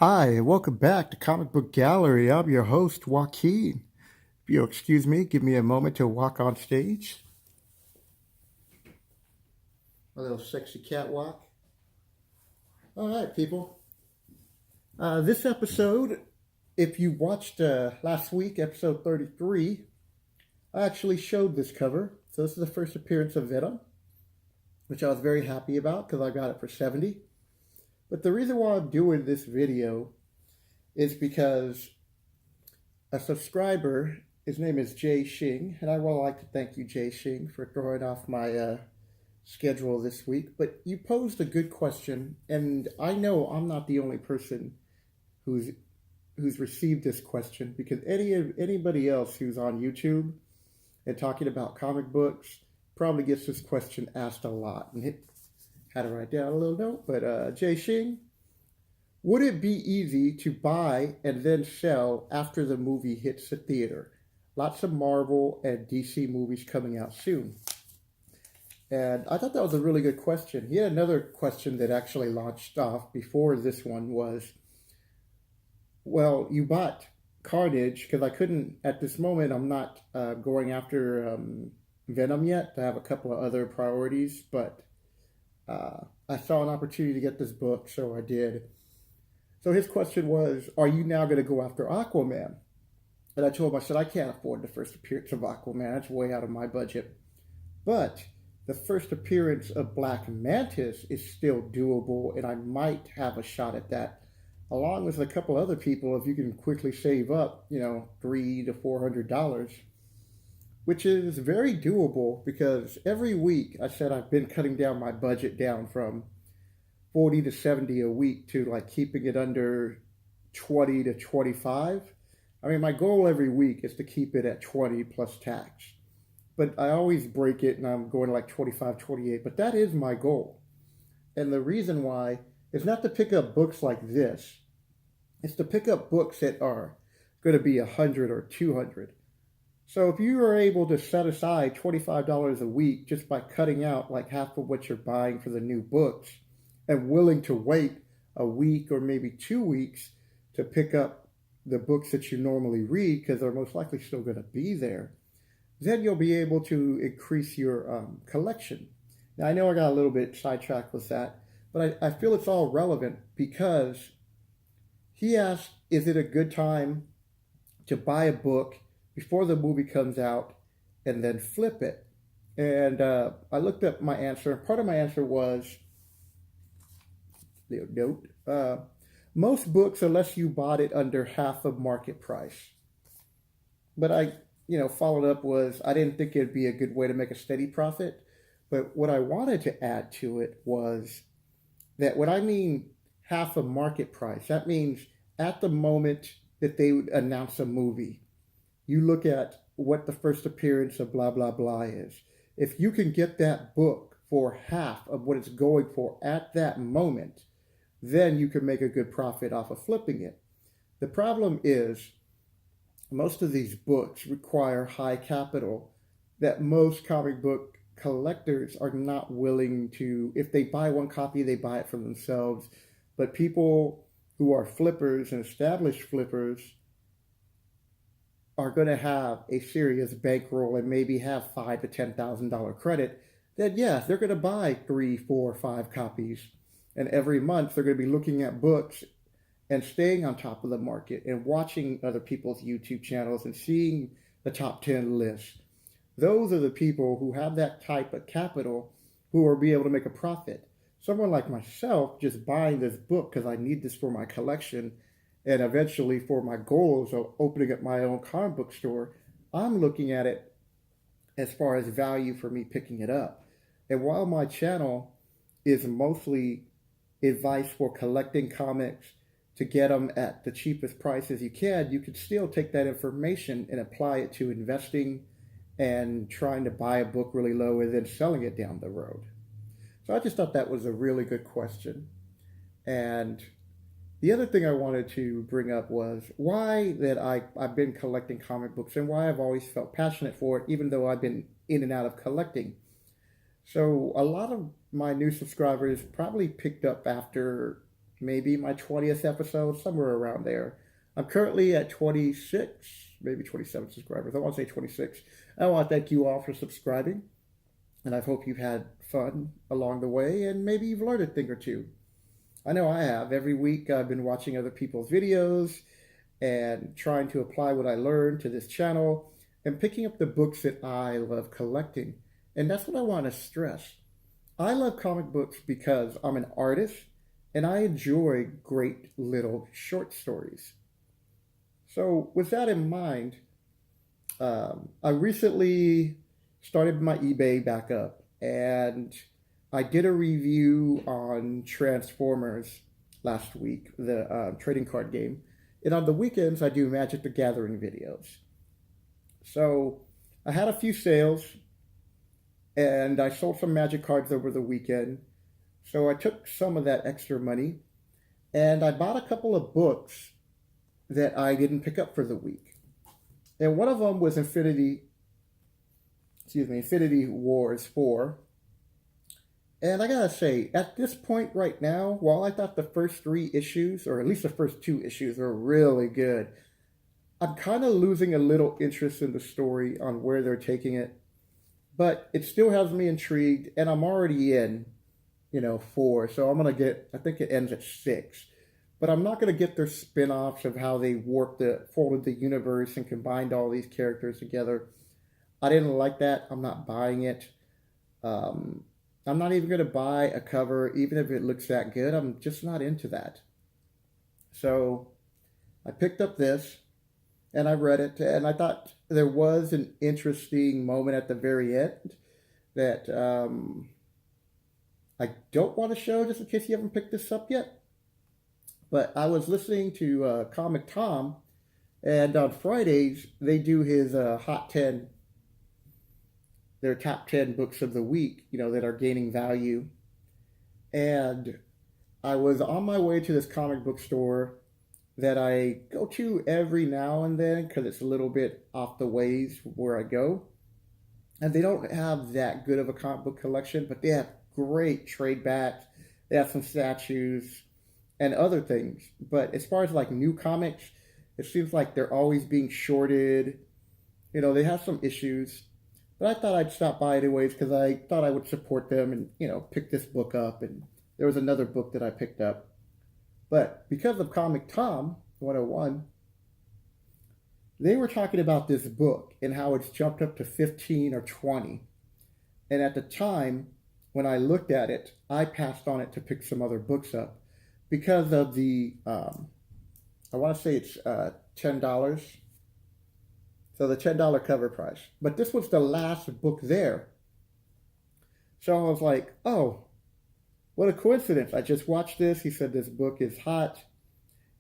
Hi, welcome back to Comic Book Gallery. I'm your host, Joaquin. If you'll excuse me, give me a moment to walk on stage. A little sexy catwalk. All right, people. This episode, if you watched last week, episode 33, I actually showed this cover. So this is the first appearance of Venom, which I was very happy about because I got it for 70. But the reason why I'm doing this video is because a subscriber, his name is Jay Shing, and I would like to thank you, Jay Shing, for throwing off my schedule this week. But you posed a good question, and I know I'm not the only person who's received this question because anybody else who's on YouTube and talking about comic books probably gets this question asked a lot. And had to write down a little note, but Jay Shing, would it be easy to buy and then sell after the movie hits the theater? Lots of Marvel and DC movies coming out soon. And I thought that was a really good question. He had another question that actually launched off before this one was, well, you bought Carnage because I couldn't, at this moment, I'm not going after Venom yet. I have a couple of other priorities, but I saw an opportunity to get this book, so I did. So his question was, are you now going to go after Aquaman? And I told him, I said, I can't afford the first appearance of Aquaman. It's way out of my budget. But the first appearance of Black Mantis is still doable, and I might have a shot at that, along with a couple other people, if you can quickly save up, $300 to $400, which is very doable because every week I said I've been cutting down my budget down from 40 to 70 a week to like keeping it under 20 to 25. I mean, my goal every week is to keep it at 20 plus tax. But I always break it and I'm going to like 25, 28. But that is my goal. And the reason why is not to pick up books like this. It's to pick up books that are going to be 100 or 200. So if you are able to set aside $25 a week just by cutting out like half of what you're buying for the new books, and willing to wait a week or maybe 2 weeks to pick up the books that you normally read because they're most likely still going to be there, then you'll be able to increase your collection. Now, I know I got a little bit sidetracked with that, but I feel it's all relevant because he asked, is it a good time to buy a book before the movie comes out and then flip it? And I looked up my answer, and part of my answer was, note. Most books, unless you bought it under half of market price. But I, followed up was I didn't think it'd be a good way to make a steady profit. But what I wanted to add to it was that when I mean half of market price, that means at the moment that they would announce a movie, you look at what the first appearance of blah, blah, blah is. If you can get that book for half of what it's going for at that moment, then you can make a good profit off of flipping it. The problem is most of these books require high capital that most comic book collectors are not willing to. If they buy one copy, they buy it for themselves. But people who are flippers and established flippers are going to have a serious bankroll and maybe have $5,000 to $10,000 credit, then yes, they're going to buy 3, 4, 5 copies. And every month they're going to be looking at books and staying on top of the market and watching other people's YouTube channels and seeing the top 10 lists. Those are the people who have that type of capital who will be able to make a profit. Someone like myself just buying this book because I need this for my collection and eventually for my goals of opening up my own comic book store, I'm looking at it as far as value for me picking it up. And while my channel is mostly advice for collecting comics to get them at the cheapest prices you can still take that information and apply it to investing and trying to buy a book really low and then selling it down the road. So I just thought that was a really good question. And the other thing I wanted to bring up was why that I've been collecting comic books and why I've always felt passionate for it, even though I've been in and out of collecting. So a lot of my new subscribers probably picked up after maybe my 20th episode, somewhere around there. I'm currently at 26, maybe 27 subscribers. I want to say 26. I want to thank you all for subscribing, and I hope you've had fun along the way, and maybe you've learned a thing or two. I know I have. Every week I've been watching other people's videos and trying to apply what I learned to this channel and picking up the books that I love collecting. And that's what I want to stress. I love comic books because I'm an artist and I enjoy great little short stories. So with that in mind, I recently started my eBay back up, and I did a review on Transformers last week, the trading card game. And on the weekends, I do Magic the Gathering videos. So I had a few sales, and I sold some Magic cards over the weekend. So I took some of that extra money, and I bought a couple of books that I didn't pick up for the week. And one of them was Infinity Wars 4. And I gotta say, at this point right now, while I thought the first 3 issues, or at least the first 2 issues, were really good, I'm kind of losing a little interest in the story on where they're taking it. But it still has me intrigued, and I'm already in, 4. So I think it ends at 6. But I'm not going to get their spin-offs of how they folded the universe and combined all these characters together. I didn't like that. I'm not buying it. I'm not even going to buy a cover, even if it looks that good. I'm just not into that. So I picked up this, and I read it, and I thought there was an interesting moment at the very end that I don't want to show, just in case you haven't picked this up yet. But I was listening to Comic Tom, and on Fridays, they do his Hot 10, their top 10 books of the week, that are gaining value. And I was on my way to this comic book store that I go to every now and then because it's a little bit off the ways where I go. And they don't have that good of a comic book collection, but they have great trade backs. They have some statues and other things. But as far as like new comics, it seems like they're always being shorted. They have some issues. But I thought I'd stop by anyways because I thought I would support them and, pick this book up. And there was another book that I picked up. But because of Comic Tom 101, they were talking about this book and how it's jumped up to 15 or 20. And at the time, when I looked at it, I passed on it to pick some other books up because of the, I want to say it's $10. So the $10 cover price. But this was the last book there. So I was like, oh, what a coincidence. I just watched this. He said this book is hot.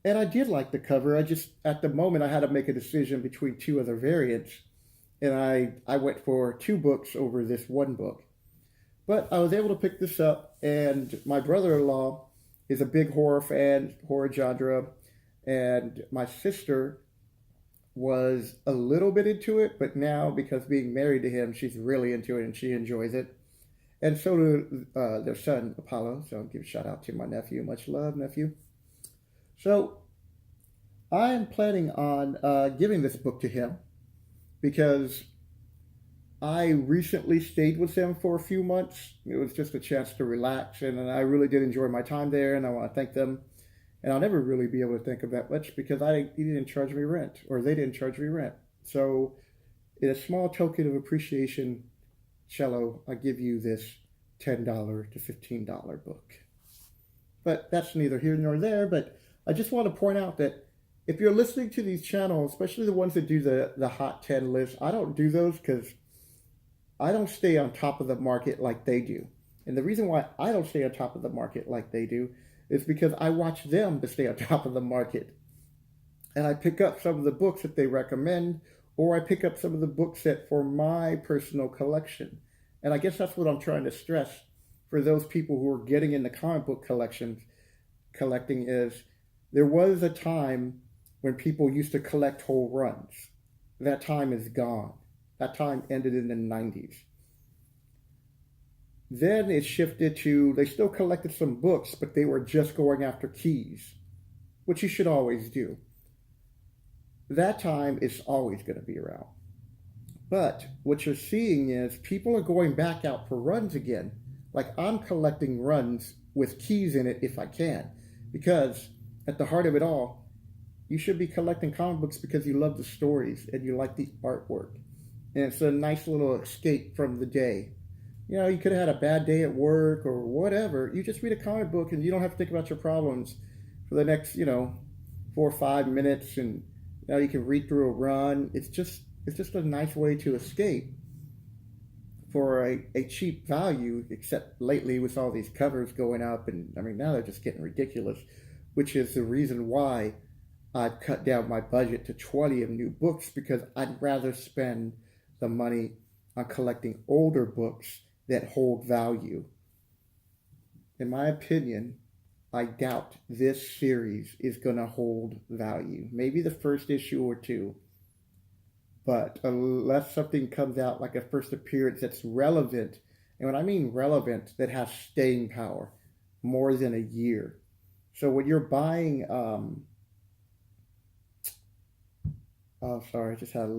And I did like the cover. At the moment, I had to make a decision between 2 other variants. And I went for 2 books over this 1 book. But I was able to pick this up. And my brother-in-law is a big horror fan, horror genre. And my sister was a little bit into it. But now, because being married to him, she's really into it and she enjoys it. And so do their son, Apollo. So I'll give a shout out to my nephew. Much love, nephew. So I am planning on giving this book to him because I recently stayed with him for a few months. It was just a chance to relax, and I really did enjoy my time there, and I want to thank them. And I'll never really be able to thank them that much because he didn't charge me rent, or they didn't charge me rent. So in a small token of appreciation, Cello, I give you this $10 to $15 book. But that's neither here nor there, but I just want to point out that if you're listening to these channels, especially the ones that do the Hot 10 list, I don't do those because I don't stay on top of the market like they do. And the reason why I don't stay on top of the market like they do is because I watch them to stay on top of the market. And I pick up some of the books that they recommend, or I pick up some of the books that for my personal collection. And I guess that's what I'm trying to stress for those people who are getting into comic book collecting is there was a time when people used to collect whole runs. That time is gone. That time ended in the 90s. Then it shifted to they still collected some books, but they were just going after keys, which you should always do. That time is always going to be around. But what you're seeing is people are going back out for runs again. Like I'm collecting runs with keys in it if I can, because at the heart of it all, you should be collecting comic books because you love the stories and you like the artwork. And it's a nice little escape from the day. You know, you could have had a bad day at work or whatever. You just read a comic book and you don't have to think about your problems for the next, 4 or 5 minutes, and you can read through a run. It's just a nice way to escape for a cheap value, except lately with all these covers going up, and I mean now they're just getting ridiculous, which is the reason why I've cut down my budget to 20 of new books, because I'd rather spend the money on collecting older books that hold value. In my opinion, I doubt this series is going to hold value. Maybe the first issue or two. But unless something comes out like a first appearance that's relevant, and when I mean relevant, that has staying power, more than a year. So when you're buying, oh, sorry, I just had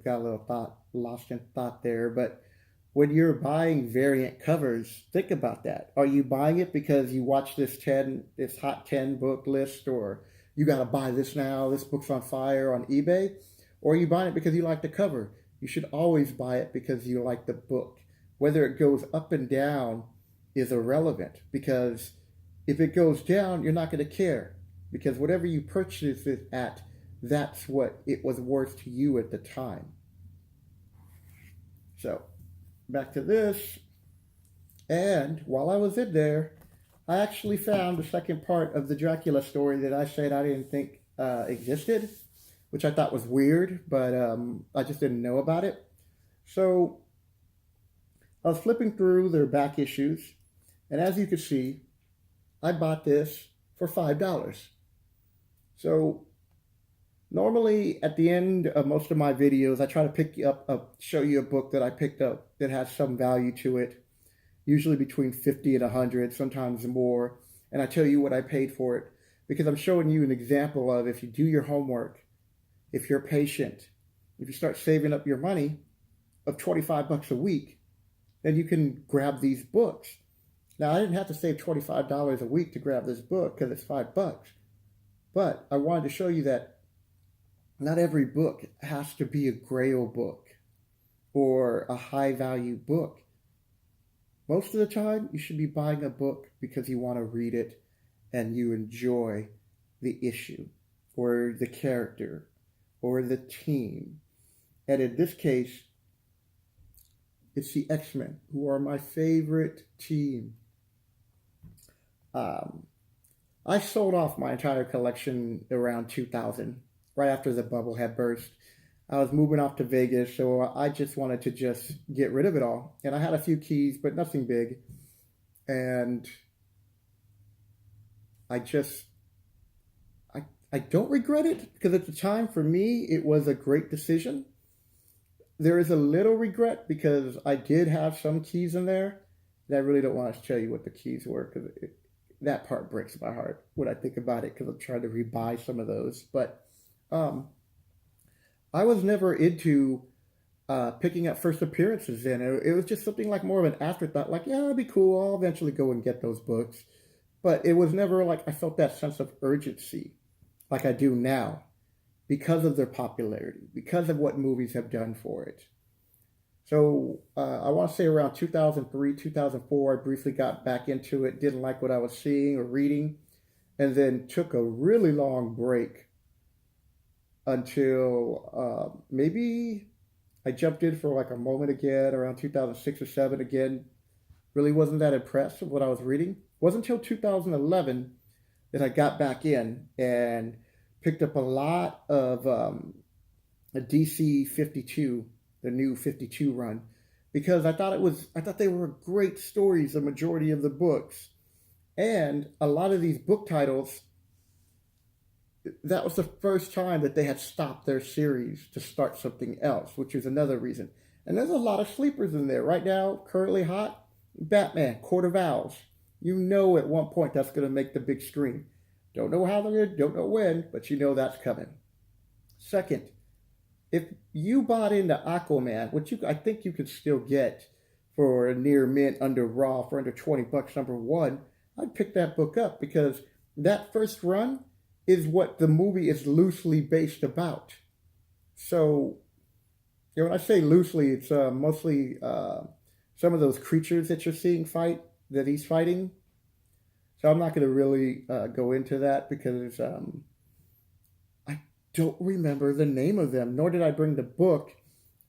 got a little thought, lost in thought there. But when you're buying variant covers, think about that. Are you buying it because you watch this hot 10 book list, or you got to buy this now, this book's on fire on eBay? Or are you buying it because you like the cover? You should always buy it because you like the book. Whether it goes up and down is irrelevant, because if it goes down, you're not going to care, because whatever you purchase it at, that's what it was worth to you at the time. So, back to this. And while I was in there, I actually found the second part of the Dracula story that I said I didn't think existed, which I thought was weird, but I just didn't know about it. So I was flipping through their back issues, and as you can see, I bought this for $5. So normally at the end of most of my videos, I try to show you a book that I picked up that has some value to it, usually between 50 and 100, sometimes more, and I tell you what I paid for it, because I'm showing you an example of, if you do your homework, if you're patient, if you start saving up your money of $25 a week, then you can grab these books. Now, I didn't have to save $25 a week to grab this book because it's $5, but I wanted to show you that not every book has to be a Grail book or a high value book. Most of the time, you should be buying a book because you want to read it and you enjoy the issue or the character or the team. And in this case, it's the X-Men, who are my favorite team. I sold off my entire collection around 2000, right after the bubble had burst. I was moving off to Vegas, so I just wanted to just get rid of it all. And I had a few keys, but nothing big. And I don't regret it, because at the time, for me, it was a great decision. There is a little regret because I did have some keys in there, and I really don't want to tell you what the keys were, because that part breaks my heart when I think about it, because I'm trying to rebuy some of those. But I was never into picking up first appearances in. It was just something like more of an afterthought, like, yeah, it'd be cool, I'll eventually go and get those books. But it was never like I felt that sense of urgency like I do now, because of their popularity, because of what movies have done for it. So I want to say around 2003, 2004, I briefly got back into it, didn't like what I was seeing or reading, and then took a really long break until maybe I jumped in for like a moment again around 2006 or 7 again. Really wasn't that impressed with what I was reading. It wasn't until 2011 that I got back in and picked up a lot of a DC 52, the new 52 run, because I thought they were great stories, the majority of the books. And a lot of these book titles, that was the first time that they had stopped their series to start something else, which is another reason. And there's a lot of sleepers in there. Right now, currently hot, Batman, Court of Owls. You know at one point that's going to make the big screen. Don't know how they're going to, don't know when, but you know that's coming. Second, if you bought into Aquaman, which I think you could still get for a near mint under Raw for under $20 number one, I'd pick that book up because that first run is what the movie is loosely based about. So, when I say loosely, it's mostly some of those creatures that you're seeing fight that he's fighting. So I'm not going to really go into that because I don't remember the name of them, nor did I bring the book,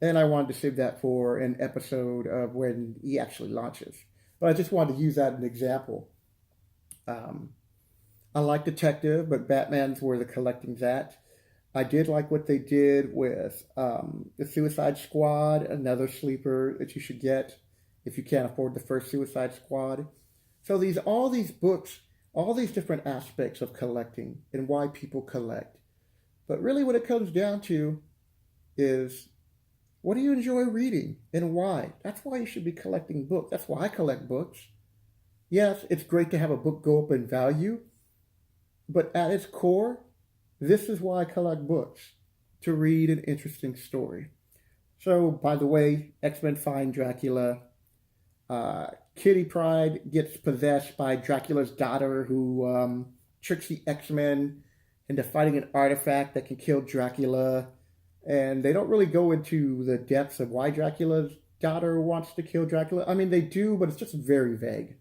and I wanted to save that for an episode of when he actually launches. But I just wanted to use that as an example. I like Detective, but Batman's where the collecting's at. I did like what they did with the Suicide Squad, another sleeper that you should get if you can't afford the first Suicide Squad. So all these books, all these different aspects of collecting and why people collect. But really what it comes down to is, what do you enjoy reading and why? That's why you should be collecting books. That's why I collect books. Yes, it's great to have a book go up in value, but at its core, this is why I collect books, to read an interesting story. So, by the way, X-Men find Dracula. Kitty Pryde gets possessed by Dracula's daughter, who tricks the X-Men into fighting an artifact that can kill Dracula. And they don't really go into the depths of why Dracula's daughter wants to kill Dracula. I mean, they do, but it's just very vague.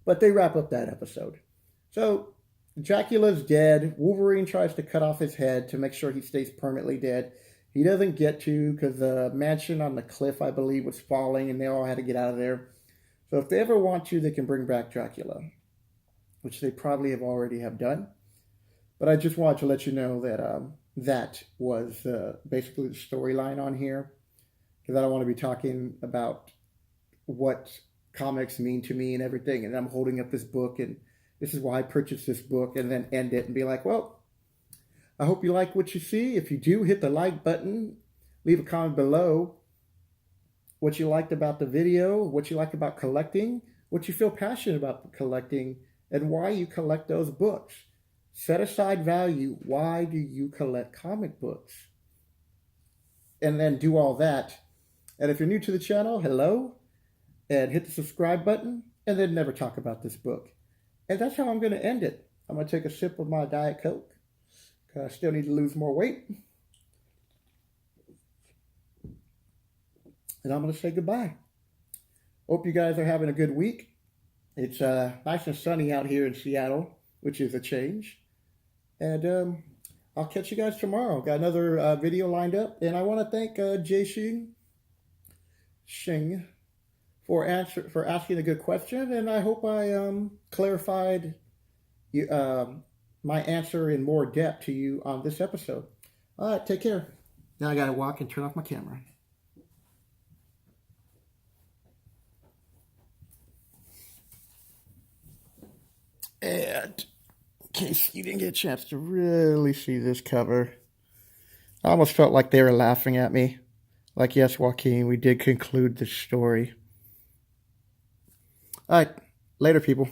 But they wrap up that episode. So, Dracula's dead. Wolverine tries to cut off his head to make sure he stays permanently dead. He doesn't get to because the mansion on the cliff, I believe, was falling and they all had to get out of there. So if they ever want to, they can bring back Dracula, which they probably already have done. But I just wanted to let you know that that was basically the storyline on here, because I don't want to be talking about what comics mean to me and everything. And I'm holding up this book and this is why I purchased this book, and then end it and be like, well, I hope you like what you see. If you do, hit the like button. Leave a comment below what you liked about the video, what you like about collecting, what you feel passionate about collecting, and why you collect those books. Set aside value. Why do you collect comic books? And then do all that. And if you're new to the channel, hello. And hit the subscribe button, and then never talk about this book. And that's how I'm going to end it. I'm going to take a sip of my Diet Coke, because I still need to lose more weight. And I'm going to say goodbye. Hope you guys are having a good week. It's nice and sunny out here in Seattle, which is a change. And I'll catch you guys tomorrow. Got another video lined up. And I want to thank Jay Shing for asking a good question, and I hope I clarified my answer in more depth to you on this episode. All right, take care. Now I gotta walk and turn off my camera. And in case you didn't get a chance to really see this cover, I almost felt like they were laughing at me. Like, yes, Joaquin, we did conclude the story. All right, later, people.